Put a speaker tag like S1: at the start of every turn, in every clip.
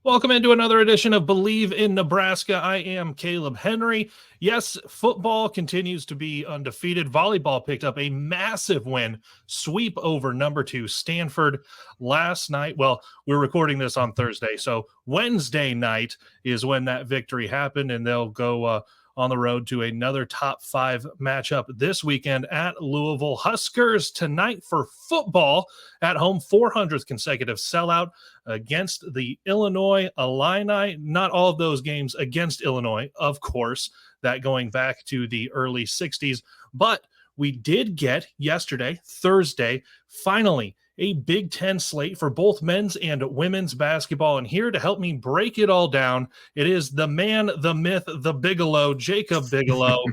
S1: Welcome into another edition of Bleav in Nebraska. I am Kaleb Henry. Yes, football continues to be undefeated. Volleyball picked up a massive win, sweep over number 2 Stanford last night. Well, we're recording this on Thursday, so Wednesday night is when that victory happened, and they'll go on the road to another top 5 matchup this weekend at Louisville. Huskers tonight for football at home, 400th consecutive sellout against the Illinois Illini. Not all of those games against Illinois, of course, that going back to the early 60s. But we did get yesterday, Thursday, finally a Big Ten slate for both men's and women's basketball. And here to help me break it all down, it is the man, the myth, the Bigelow, Jacob Bigelow.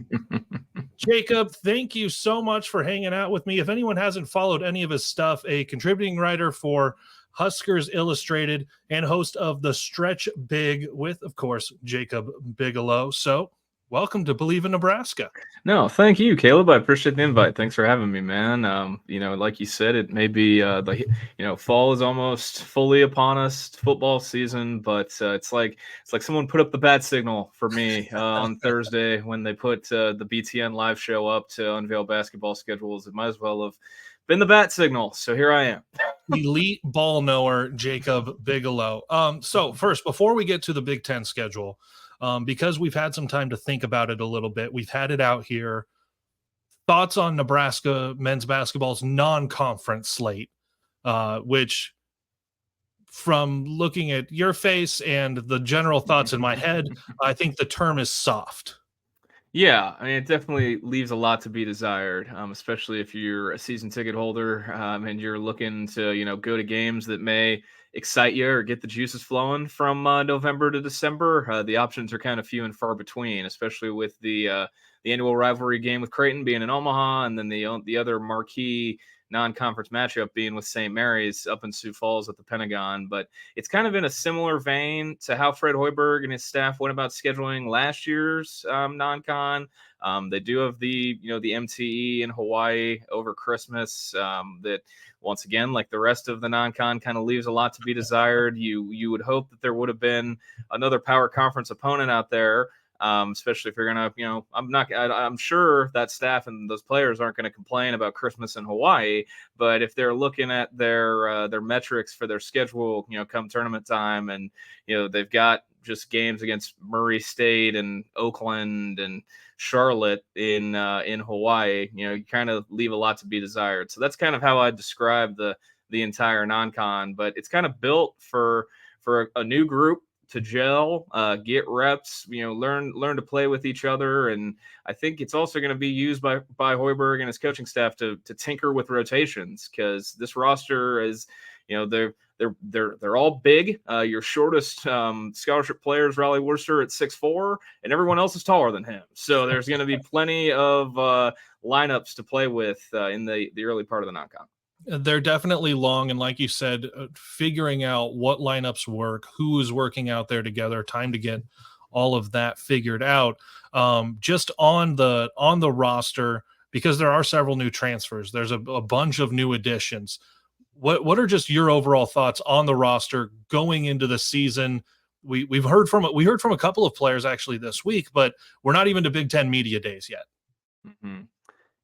S1: Jacob, thank you so much for hanging out with me. If anyone hasn't followed any of his stuff, a contributing writer for Huskers Illustrated and host of The Stretch Big with, of course, Jacob Bigelow. So welcome to Bleav in Nebraska.
S2: No, thank you, Kaleb. I appreciate the invite. Thanks for having me, man. Like you said, it may be fall is almost fully upon us, football season, but it's like someone put up the bat signal for me on Thursday when they put the BTN live show up to unveil basketball schedules. It might as well have been the bat signal. So here I am.
S1: Elite ball knower, Jacob Bigelow. So first, before we get to the Big Ten schedule, because we've had some time to think about it a little bit. We've had it out here. Thoughts on Nebraska men's basketball's non-conference slate, which from looking at your face and the general thoughts in my head, I think the term is soft.
S2: Yeah, I mean, it definitely leaves a lot to be desired, especially if you're a season ticket holder and you're looking to, go to games that may excite you or get the juices flowing from November to December. The options are kind of few and far between, especially with the annual rivalry game with Creighton being in Omaha, and then the other marquee non-conference matchup being with St. Mary's up in Sioux Falls at the Pentagon. But it's kind of in a similar vein to how Fred Hoiberg and his staff went about scheduling last year's non-con. They do have the MTE in Hawaii over Christmas that, once again, like the rest of the non-con, kind of leaves a lot to be desired. You would hope that there would have been another power conference opponent out there, especially if you're going to, I'm sure that staff and those players aren't going to complain about Christmas in Hawaii, but if they're looking at their metrics for their schedule, come tournament time, and, they've got just games against Murray State and Oakland and Charlotte in Hawaii, you kind of leave a lot to be desired. So that's kind of how I describe the entire non-con, but it's kind of built for a new group to gel, get reps, learn to play with each other. And I think it's also going to be used by Hoiberg and his coaching staff to tinker with rotations, because this roster is, they're all big. Your shortest scholarship player is Riley Worcester at 6'4", and everyone else is taller than him. So there's going to be plenty of lineups to play with in the early part of the non-con.
S1: They're definitely long, and like you said, figuring out what lineups work, who is working out there together, time to get all of that figured out. Just on the roster, because there are several new transfers, there's a bunch of new additions. What are just your overall thoughts on the roster going into the season? We heard from a couple of players actually this week, but we're not even to Big Ten media days yet.
S2: Mm-hmm.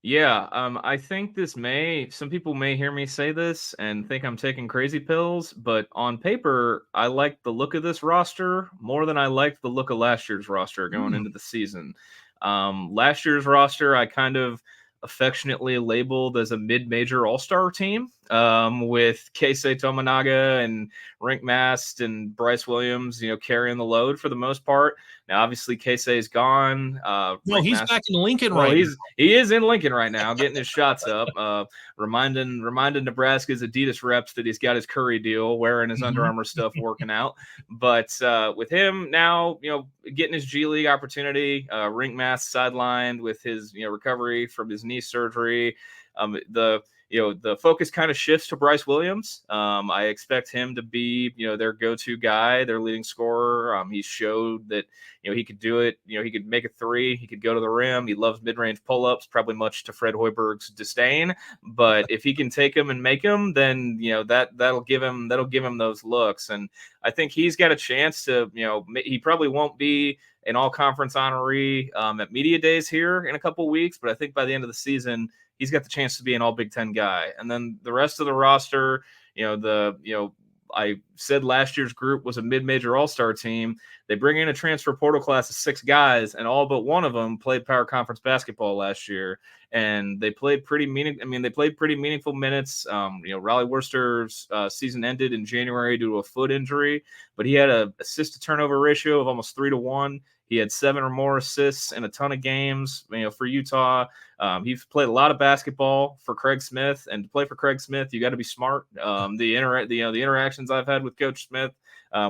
S2: Yeah, I think some people may hear me say this and think I'm taking crazy pills, but on paper, I like the look of this roster more than I liked the look of last year's roster going into the season. Last year's roster, I kind of affectionately labeled as a mid-major all-star team with Keisei Tominaga and Rink Mast and Bryce Williams, carrying the load for the most part. Now, obviously, Keisei's gone.
S1: No, he's back in Lincoln now.
S2: He is in Lincoln right now, getting his shots up, reminding Nebraska's Adidas reps that he's got his Curry deal, wearing his Under Armour stuff, working out. But with him now, getting his G League opportunity, Rink Mast sidelined with his recovery from his knee surgery. The focus kind of shifts to Bryce Williams. I expect him to be, their go-to guy, their leading scorer. He showed that, he could do it. He could make a three. He could go to the rim. He loves mid-range pull-ups, probably much to Fred Hoiberg's disdain. But if he can take them and make them, then that'll give him those looks. And I think he's got a chance to, he probably won't be an all-conference honoree at media days here in a couple of weeks, but I think by the end of the season, he's got the chance to be an all Big Ten guy. And then the rest of the roster, I said last year's group was a mid-major all-star team. They bring in a transfer portal class of 6 guys, and all but one of them played power conference basketball last year. And they played pretty meaningful minutes. Raleigh Worcester's season ended in January due to a foot injury, but he had an assist to turnover ratio of almost 3-1. He had 7 or more assists in a ton of games, for Utah. He's played a lot of basketball for Craig Smith, and to play for Craig Smith, you got to be smart. The interactions I've had with Coach Smith,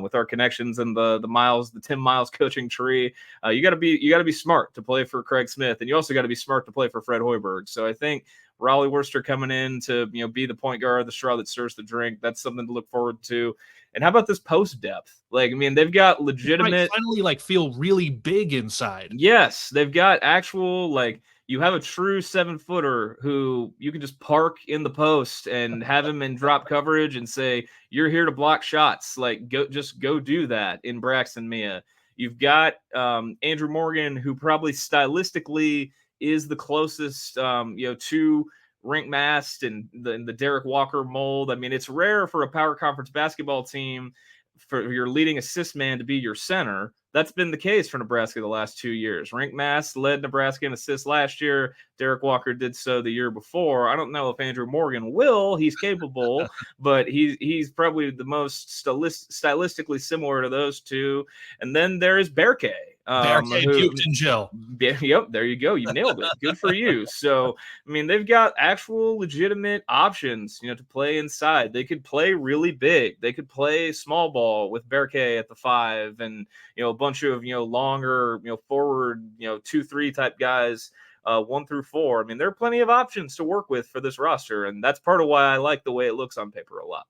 S2: with our connections and the Tim Miles coaching tree, you got to be smart to play for Craig Smith, and you also got to be smart to play for Fred Hoiberg. So I think Raleigh Worcester coming in to be the point guard, the straw that stirs the drink, that's something to look forward to. And how about this post depth? They've got legitimate,
S1: finally feel really big inside.
S2: Yes, they've got actual, you have a true 7-footer who you can just park in the post and have him in drop coverage and say, you're here to block shots. Go do that in Braxton Mia. You've got Andrew Morgan, who probably stylistically is the closest, to Rink Mast and the Derek Walker mold. It's rare for a power conference basketball team for your leading assist man to be your center. That's been the case for Nebraska the last 2 years. Rink Mast led Nebraska in assists last year. Derek Walker did so the year before. I don't know if Andrew Morgan will. He's capable, but he's probably the most stylistically similar to those two. And then there is Berke.
S1: Butte and Jill.
S2: Yep, there you go. You nailed it. Good for you. So, they've got actual legitimate options, to play inside. They could play really big. They could play small ball with Berke at the 5 and, a bunch of, longer, forward, 2-3 type guys, 1 through 4. There are plenty of options to work with for this roster, and that's part of why I like the way it looks on paper a lot.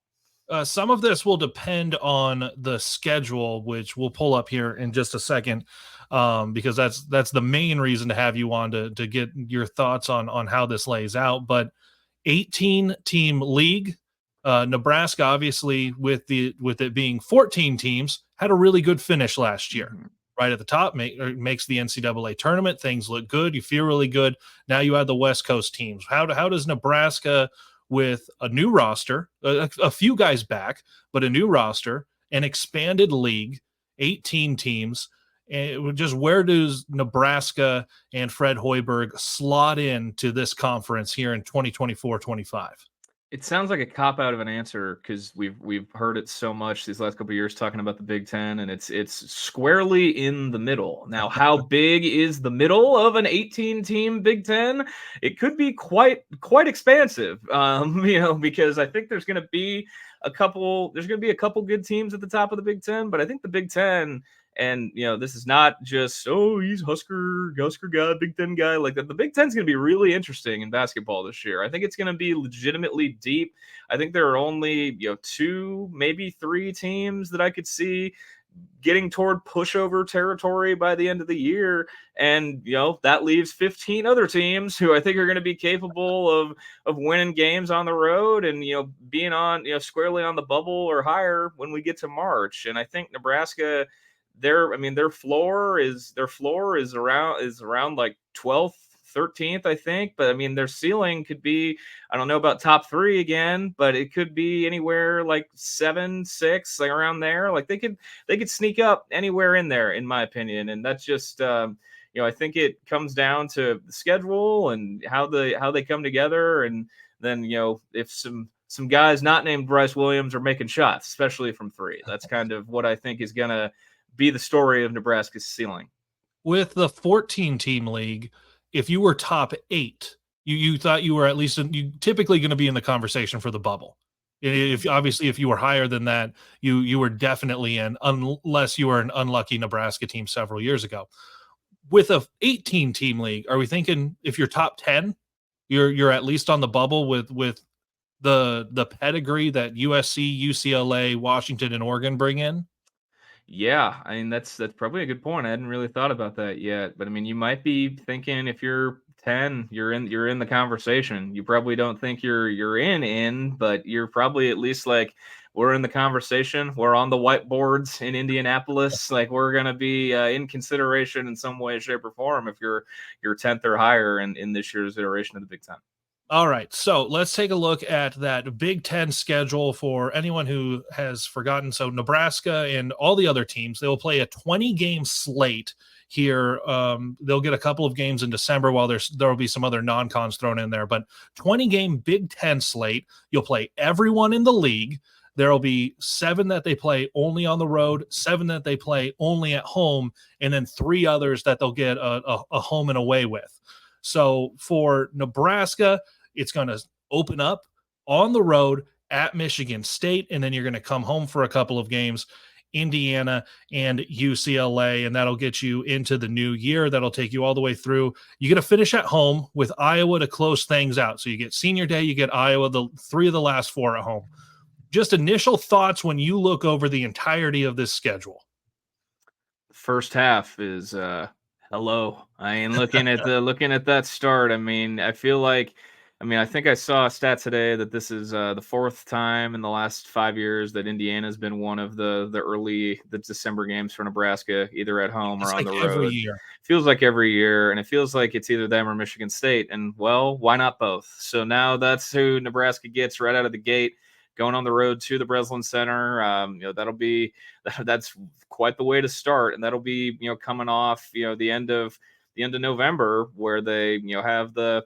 S1: Some of this will depend on the schedule, which we'll pull up here in just a second, because that's the main reason to have you on to get your thoughts on how this lays out. But 18-team league, Nebraska, obviously, with it being 14 teams, had a really good finish last year. Mm-hmm. Right at the top, makes the NCAA tournament. Things look good. You feel really good. Now you have the West Coast teams. How does Nebraska, with a new roster, a few guys back, but a new roster, an expanded league, 18 teams, and just where does Nebraska and Fred Hoiberg slot into this conference here in 2024-25?
S2: It sounds like a cop-out of an answer because we've heard it so much these last couple of years talking about the Big Ten, and it's squarely in the middle. Now, how big is the middle of an 18-team Big Ten? It could be quite expansive, because I think there's going to be a couple good teams at the top of the Big Ten, but I think the Big Ten. And, this is not just, he's Husker guy, Big Ten guy. The Big Ten's going to be really interesting in basketball this year. I think it's going to be legitimately deep. I think there are only, 2, maybe 3 teams that I could see getting toward pushover territory by the end of the year. And, that leaves 15 other teams who I think are going to be capable of winning games on the road and, being on, squarely on the bubble or higher when we get to March. And I think Nebraska, their floor is around like 12th, 13th, I think. But their ceiling could be, I don't know about top 3 again, but it could be anywhere like 7, 6, like around there. They could sneak up anywhere in there, in my opinion. And that's just, I think it comes down to the schedule and how they come together. And then, if some guys not named Bryce Williams are making shots, especially from 3, that's kind of what I think is going to be the story of Nebraska's ceiling. With
S1: the 14-team league, if you were top 8, you thought you were at least you typically going to be in the conversation for the bubble. If you were higher than that, you were definitely in, unless you were an unlucky Nebraska team several years ago. With a 18-team league, are we thinking if you're top 10, you're at least on the bubble with the pedigree that USC, UCLA, Washington, and Oregon bring in?
S2: Yeah, that's probably a good point. I hadn't really thought about that yet, but you might be thinking if you're 10, you're in the conversation. You probably don't think you're in, but you're probably at least like, we're in the conversation. We're on the whiteboards in Indianapolis. Like, we're gonna be in consideration in some way, shape, or form if you're 10th or higher in this year's iteration of the Big Ten.
S1: All right, so let's take a look at that Big Ten schedule for anyone who has forgotten. So Nebraska and all the other teams, they will play a 20-game slate here. They'll get a couple of games in December while there will be some other non-cons thrown in there, but 20-game Big Ten slate. You'll play everyone in the league. There will be 7 that they play only on the road, 7 that they play only at home, and then 3 others that they'll get a home and away with. So for Nebraska, it's going to open up on the road at Michigan State, and then you're going to come home for a couple of games, Indiana and UCLA, and that'll get you into the new year. That'll take you all the way through. You're going to finish at home with Iowa to close things out. So you get senior day, you get Iowa, the 3 of the last 4 at home. Just initial thoughts when you look over the entirety of this schedule.
S2: First half is hello. I mean, looking at that start. I mean, I think I saw a stat today that this is the 4th time in the last 5 years that Indiana has been one of the December games for Nebraska, either at home or on the road.
S1: Every year.
S2: Feels like every year, and it feels like it's either them or Michigan State. And well, why not both? So now that's who Nebraska gets right out of the gate, going on the road to the Breslin Center. That's quite the way to start, and that'll be coming off the end of November, where they have the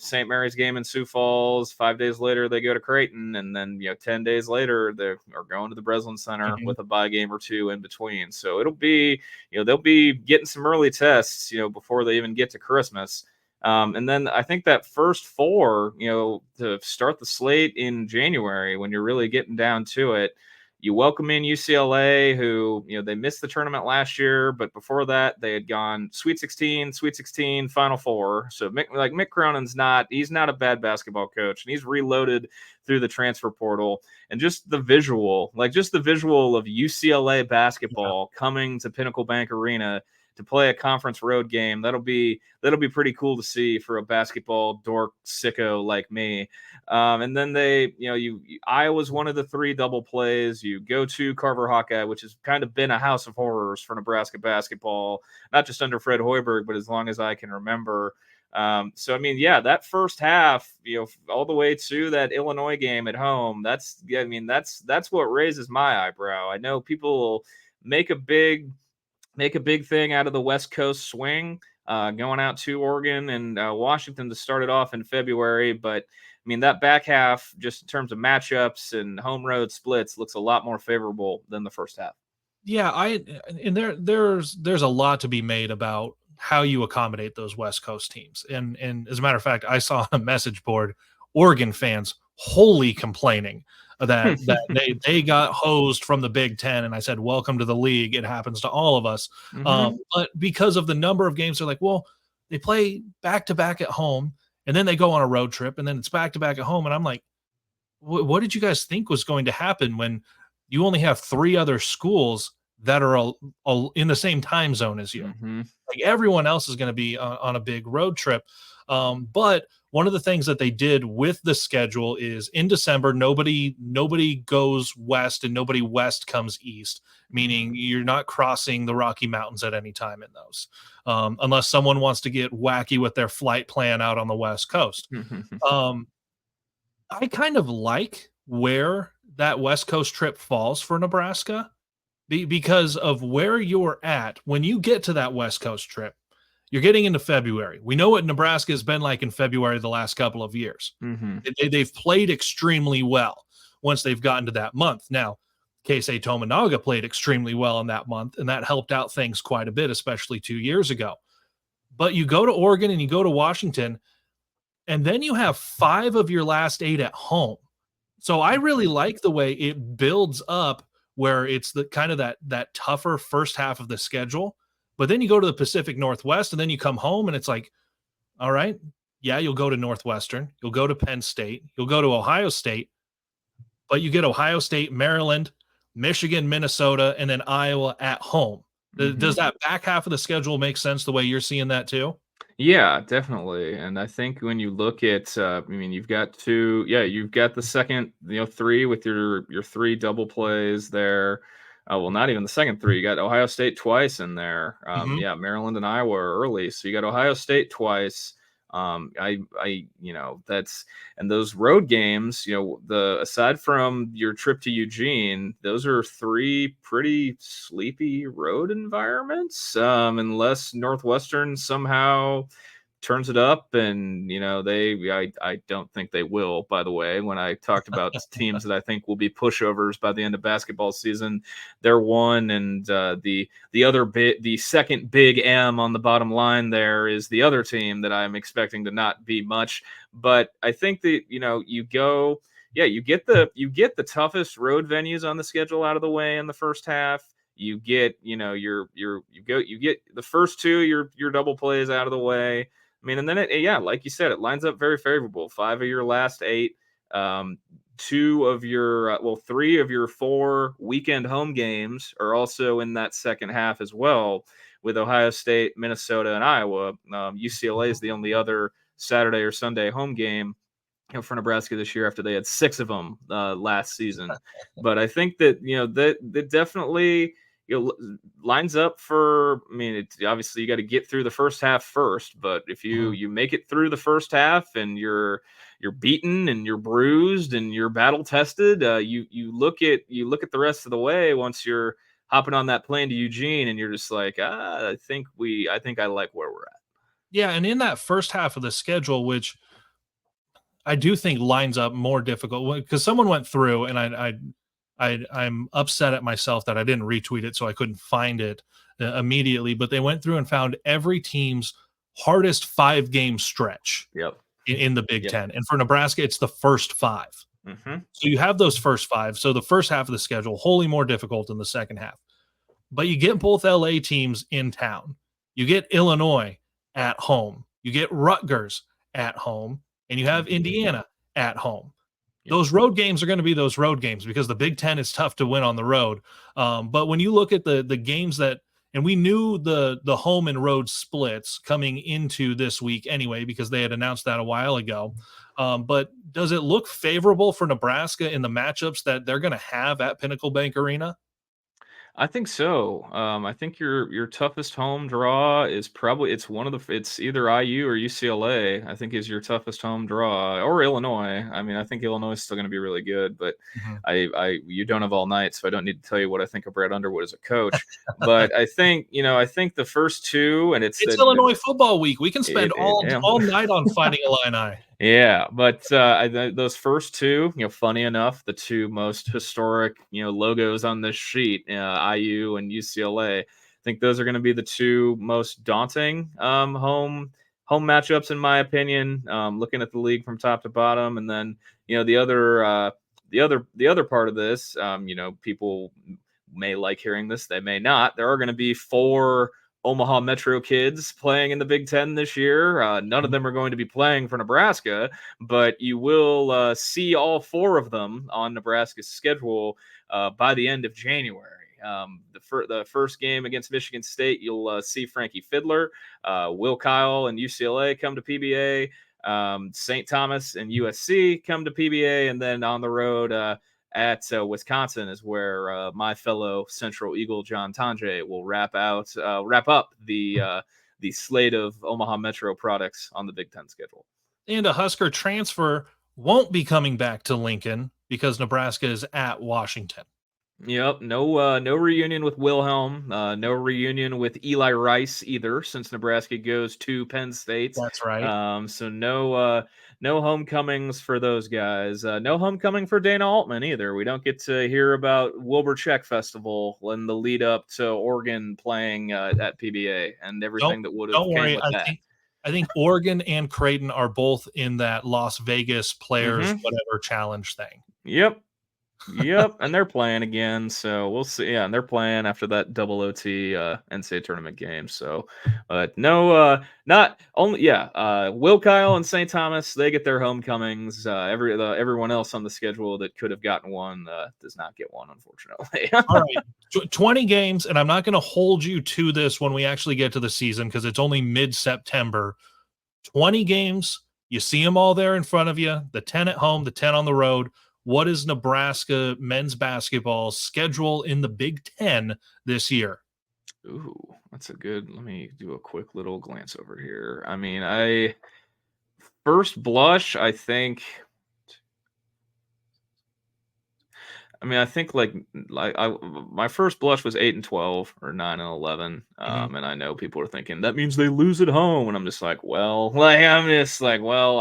S2: St. Mary's game in Sioux Falls. 5 days later, they go to Creighton, and then 10 days later, they are going to the Breslin Center with a bye game or 2 in between. So it'll be they'll be getting some early tests before they even get to Christmas. And then I think that first 4, to start the slate in January, when you're really getting down to it, you welcome in UCLA, who, they missed the tournament last year, but before that they had gone Sweet 16, Final Four. So Mick Cronin's he's not a bad basketball coach, and he's reloaded through the transfer portal. And just the visual of UCLA basketball coming to Pinnacle Bank Arena to play a conference road game, that'll be pretty cool to see for a basketball dork sicko like me. And then Iowa's one of the 3 double plays. You go to Carver Hawkeye, which has kind of been a house of horrors for Nebraska basketball, not just under Fred Hoiberg, but as long as I can remember. So I mean, that first half, all the way to that Illinois game at home, that's what raises my eyebrow. I know people will make a big thing out of the West Coast swing, going out to Oregon and Washington to start it off in February. But I mean, that back half, just in terms of matchups and home road splits, looks a lot more favorable than the first half.
S1: Yeah, there's a lot to be made about how you accommodate those West Coast teams. And as a matter of fact, I saw on a message board Oregon fans wholly complaining that they got hosed from the Big Ten, and I said, welcome to the league. It happens to all of us. But because of the number of games, they're like, well, they play back-to-back at home, and then they go on a road trip, and then it's back-to-back at home. And I'm like, what did you guys think was going to happen when you only have 3 other schools that are all in the same time zone as you? Like, everyone else is going to be on a big road trip. But one of the things that they did with the schedule is in December, nobody goes west and nobody west comes east, meaning you're not crossing the Rocky Mountains at any time in those, unless someone wants to get wacky with their flight plan out on the West Coast. I kind of like where that West Coast trip falls for Nebraska because of where you're at when you get to that West Coast trip. You're getting into February. We know what Nebraska has been like in February the last couple of years. They've played extremely well once they've gotten to that month. Now, Keisei Tominaga played extremely well in that month, and that helped out things quite a bit, especially 2 years ago. But you go to Oregon and you go to Washington, and then you have 5 of your last 8 at home. So I really like the way it builds up, where it's the kind of that tougher first half of the schedule. But then you go to the Pacific Northwest, and then you come home, and it's like, all right, yeah, you'll go to Northwestern, you'll go to Penn State, you'll go to Ohio State, but you get Ohio State, Maryland, Michigan, Minnesota, and then Iowa at home. Does that back half of the schedule make sense the way you're seeing that too?
S2: Yeah, definitely. And I think when you look at, you've got you've got the second, three with your three double plays there. Well, not even the second three. You got Ohio State twice in there.
S1: Mhm.
S2: Yeah, Maryland and Iowa are early, so you got Ohio State twice. That's and those road games. The aside from your trip to Eugene, those are three pretty sleepy road environments. Unless Northwestern somehow turns it up, and I don't think they will. By the way, when I talked about teams that I think will be pushovers by the end of basketball season, they're one, and the second big M on the bottom line there is the other team that I'm expecting to not be much. But I think that you go, yeah, you get the toughest road venues on the schedule out of the way in the first half. You get you get the first two your double plays out of the way. And then like you said, it lines up very favorable. 5 of your last 8, two of your three of your 4 weekend home games are also in that second half as well, with Ohio State, Minnesota, and Iowa. UCLA is the only other Saturday or Sunday home game for Nebraska this year, after they had 6 of them last season. But I think that that definitely lines up for. Obviously you got to get through the first half first, but if
S1: Mhm.
S2: you make it through the first half and you're beaten and you're bruised and you're battle tested, you look at the rest of the way once you're hopping on that plane to Eugene, and you're just like, I think I like where we're at.
S1: Yeah, and in that first half of the schedule, which I do think lines up more difficult, because someone went through, and I'm upset at myself that I didn't retweet it, so I couldn't find it immediately. But they went through and found every team's hardest 5-game stretch
S2: Yep.
S1: in the Big
S2: Yep.
S1: Ten, and for Nebraska, it's the first 5.
S2: Hmm.
S1: So you have those first 5. So the first half of the schedule wholly more difficult than the second half. But you get both LA teams in town. You get Illinois at home. You get Rutgers at home, and you have Indiana at home.
S2: Yep.
S1: Those road games are going to be those road games, because the Big Ten is tough to win on the road. But when you look at the games that, and we knew the home and road splits coming into this week anyway, because they had announced that a while ago. But does it look favorable for Nebraska in the matchups that they're going to have at Pinnacle Bank Arena?
S2: I think so. I think your toughest home draw is probably it's either IU or UCLA. I think is your toughest home draw, or Illinois. I think Illinois is still going to be really good, but
S1: Mhm.
S2: you don't have all night, so I don't need to tell you what I think of Brad Underwood as a coach. But I think the first two, and
S1: It's Illinois football week. We can spend
S2: yeah.
S1: all night on Fighting Illini.
S2: Yeah, but those first two, funny enough, the two most historic, logos on this sheet, IU and UCLA. I think those are going to be the two most daunting home matchups, in my opinion. Looking at the league from top to bottom, and then the other part of this, people may like hearing this, they may not. There are going to be 4 Omaha Metro kids playing in the Big Ten this year. None of them are going to be playing for Nebraska, but you will see all 4 of them on Nebraska's schedule by the end of January. The first game against Michigan State, you'll see Frankie Fiddler, Will Kyle and UCLA come to PBA, St. Thomas and USC come to PBA, and then on the road at Wisconsin is where my fellow Central Eagle John Tanjay will wrap up the slate of Omaha Metro products on the Big Ten schedule.
S1: And a Husker transfer won't be coming back to Lincoln because Nebraska is at Washington.
S2: Yep, no reunion with Wilhelm, no reunion with Eli Rice either, since Nebraska goes to Penn State.
S1: That's right.
S2: So no homecomings for those guys. No homecoming for Dana Altman either. We don't get to hear about Wilbur Check Festival in the lead up to Oregon playing at PBA and everything that would have
S1: Don't
S2: came
S1: worry.
S2: with that.
S1: I think Oregon and Creighton are both in that Las Vegas players whatever challenge thing.
S2: Yep, and they're playing again, so we'll see. Yeah, and they're playing after that double OT NCAA tournament game. So, but no, not only Will Kyle and St. Thomas, they get their homecomings. Everyone else on the schedule that could have gotten one does not get one, unfortunately.
S1: All right, 20 games, and I'm not going to hold you to this when we actually get to the season, because it's only mid-September. 20 games. You see them all there in front of you, the 10 at home, the 10 on the road. What is Nebraska men's basketball's schedule in the Big Ten this year?
S2: Ooh, that's a good. Let me do a quick little glance over here. I mean, first blush, I think. I think my first blush was 8-12 or 9-11, and I know people are thinking that means they lose at home, and I'm just like, well,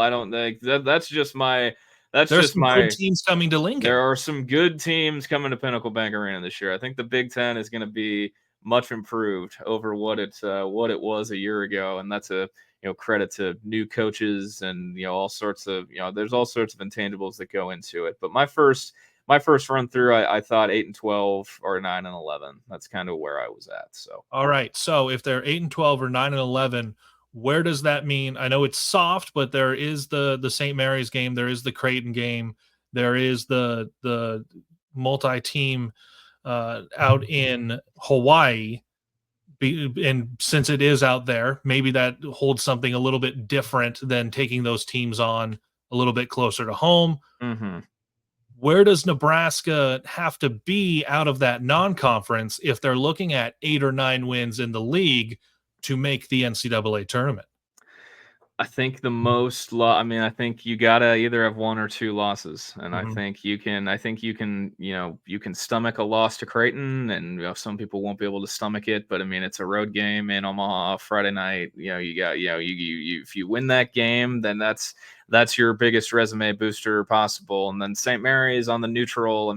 S2: I don't think that's just my.
S1: There's some good teams coming to Lincoln.
S2: There are some good teams coming to Pinnacle Bank Arena this year. I think the Big Ten is going to be much improved over what it was a year ago, and that's a credit to new coaches and all sorts of there's all sorts of intangibles that go into it. But my first run through, I thought 8-12 or 9-11. That's kind of where I was at. So
S1: all right, so if they're 8-12 or 9-11. Where does that mean? I know it's soft, but there is the St. Mary's game. There is the Creighton game. There is the multi-team out in Hawaii. And since it is out there, maybe that holds something a little bit different than taking those teams on a little bit closer to home.
S2: Mm-hmm.
S1: Where does Nebraska have to be out of that non-conference if they're looking at 8 or 9 wins in the league to make the NCAA tournament?
S2: I think I think you gotta either have 1 or 2 losses, and I think you can. You can stomach a loss to Creighton, and some people won't be able to stomach it. But I mean, it's a road game in Omaha Friday night. You got you if you win that game, then that's your biggest resume booster possible. And then St. Mary's on the neutral.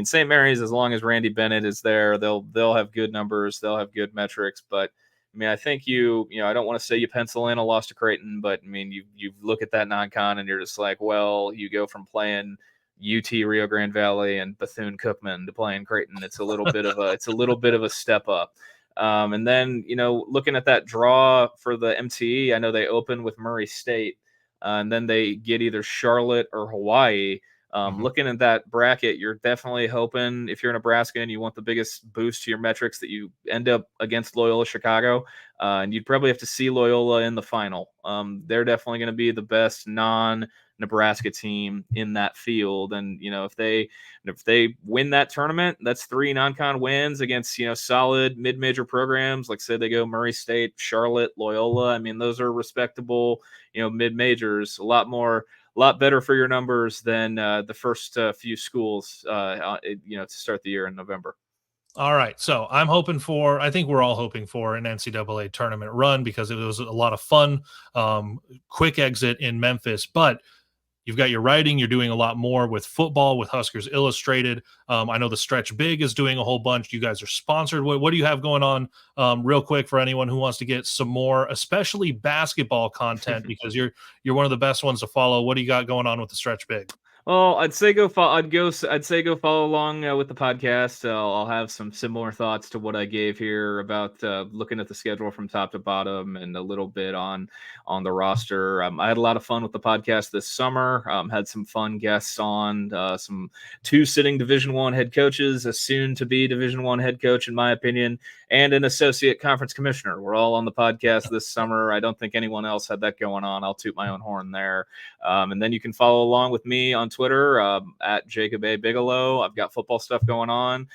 S2: St. Mary's, as long as Randy Bennett is there, they'll have good numbers, they'll have good metrics, but. I think I don't want to say you pencil in a loss to Creighton, but you look at that non-con and you're just like, well, you go from playing UT Rio Grande Valley and Bethune-Cookman to playing Creighton. It's a little bit of a step up. And then, looking at that draw for the MTE, I know they open with Murray State, and then they get either Charlotte or Hawaii. Looking at that bracket, you're definitely hoping, if you're Nebraska and you want the biggest boost to your metrics, that you end up against Loyola Chicago, and you'd probably have to see Loyola in the final. They're definitely going to be the best non-Nebraska team in that field, and if they win that tournament, that's 3 non-con wins against solid mid-major programs. Like say they go Murray State, Charlotte, Loyola. Those are respectable mid-majors. A lot better for your numbers than the first few schools, to start the year in November.
S1: All right. So I think we're all hoping for an NCAA tournament run because it was a lot of fun, quick exit in Memphis, but you've got your writing. You're doing a lot more with football with Huskers Illustrated. I know the Stretch Big is doing a whole bunch. You guys are sponsored. What do you have going on real quick for anyone who wants to get some more, especially basketball content, because you're one of the best ones to follow. What do you got going on with the Stretch Big?
S2: Well, I'd say go follow along with the podcast. I'll have some similar thoughts to what I gave here about looking at the schedule from top to bottom and a little bit on the roster. I had a lot of fun with the podcast this summer. Had some fun guests on, some 2 sitting Division I head coaches, a soon to be Division I head coach, in my opinion, and an associate conference commissioner. We're all on the podcast this summer. I don't think anyone else had that going on. I'll toot my own horn there. And then you can follow along with me on Twitter at Jacob Bigelow. I've got football stuff going on,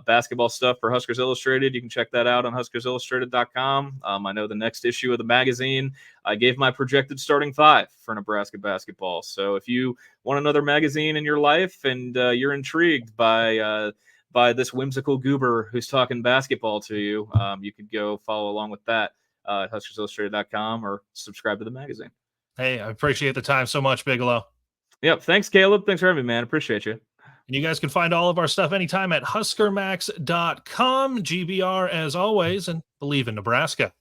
S2: basketball stuff for Huskers Illustrated. You can check that out on HuskersIllustrated.com. I know the next issue of the magazine, I gave my projected starting 5 for Nebraska basketball. So if you want another magazine in your life and you're intrigued by this whimsical goober who's talking basketball to you, you could go follow along with that at HuskersIllustrated.com or subscribe to the magazine.
S1: Hey, I appreciate the time so much, Bigelow.
S2: Yep. Thanks, Kaleb. Thanks for having me, man. Appreciate you.
S1: And you guys can find all of our stuff anytime at huskermax.com. GBR as always, and Bleav in Nebraska.